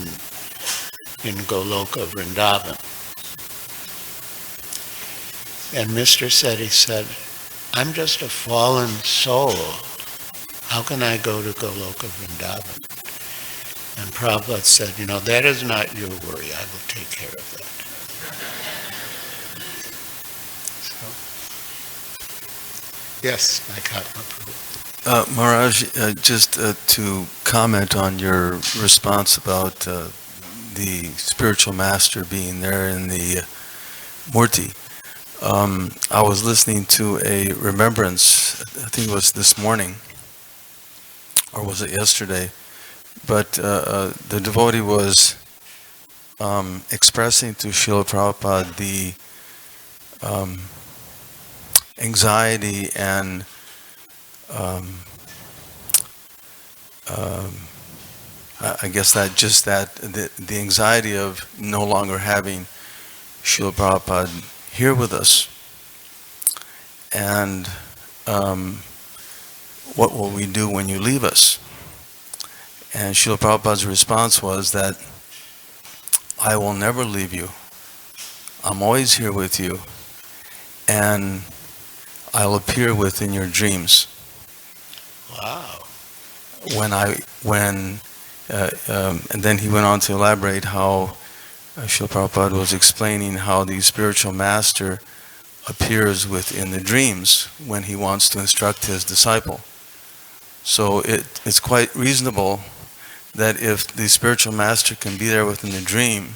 Speaker 1: Goloka Vrindavan. And Mr. Sethi said, I'm just a fallen soul. How can I go to Goloka Vrindavan? And Prabhupada said, that is not your worry. I will take care of that. So, yes, Mahatma Prabhu.
Speaker 2: Maharaj, just to comment on your response about the spiritual master being there in the Murti. I was listening to a remembrance, I think it was this morning, or was it yesterday, but the devotee was expressing to Srila Prabhupada the anxiety and I guess the anxiety of no longer having Srila Prabhupada here with us, and what will we do when you leave us? And Srila Prabhupada's response was that I will never leave you. I'm always here with you, and I'll appear within your dreams.
Speaker 1: Wow.
Speaker 2: And then he went on to elaborate how Srila Prabhupada was explaining how the spiritual master appears within the dreams when he wants to instruct his disciple. So it's quite reasonable that if the spiritual master can be there within the dream,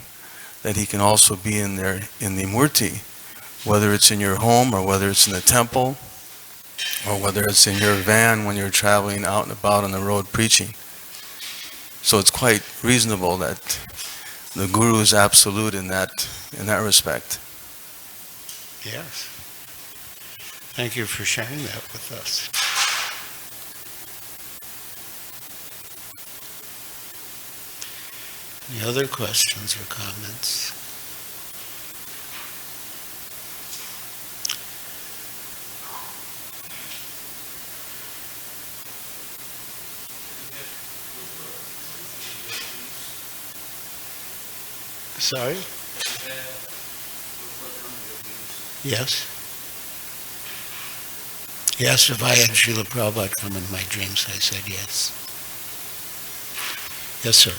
Speaker 2: that he can also be in there in the Murti, whether it's in your home or whether it's in the temple or whether it's in your van when you're traveling out and about on the road preaching. So it's quite reasonable that the Guru is absolute in that respect.
Speaker 1: Yes. Thank you for sharing that with us. Any other questions or comments? Sorry? Yes. Yes, if I had Srila Prabhupada come in my dreams, I said yes. Yes, sir.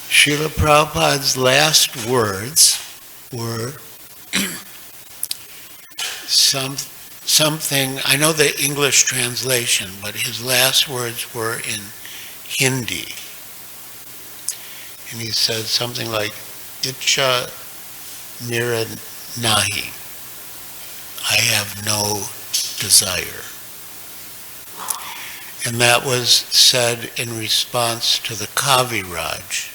Speaker 1: Srila Prabhupada's last words were something, I know the English translation, but his last words were in Hindi. And he said something like, Icha nira nahi. I have no desire. And that was said in response to the Kaviraj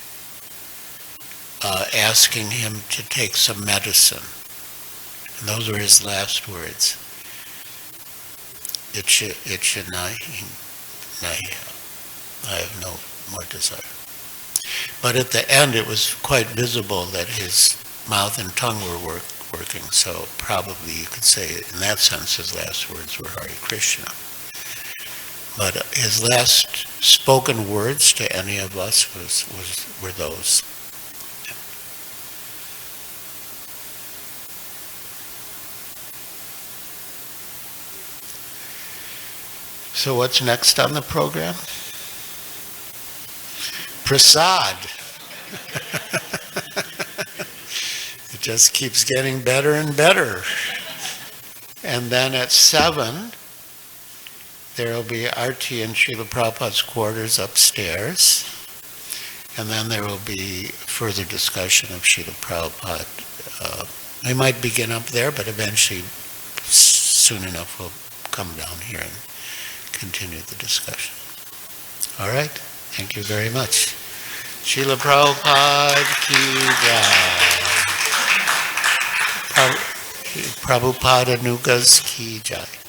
Speaker 1: asking him to take some medicine. And those were his last words. Icha nahi. I have no more desire. But at the end, it was quite visible that his mouth and tongue were working, so probably you could say, in that sense, his last words were Hare Krishna. But his last spoken words to any of us were those. So what's next on the program? Prasad. It just keeps getting better and better. And then at 7, there will be Arti in Srila Prabhupada's quarters upstairs. And then there will be further discussion of Srila Prabhupada. We might begin up there, but eventually, soon enough, we'll come down here and continue the discussion. All right? Thank you very much. Srila Prabhupada ki jai. Prabhupada Nugas Ki Jai.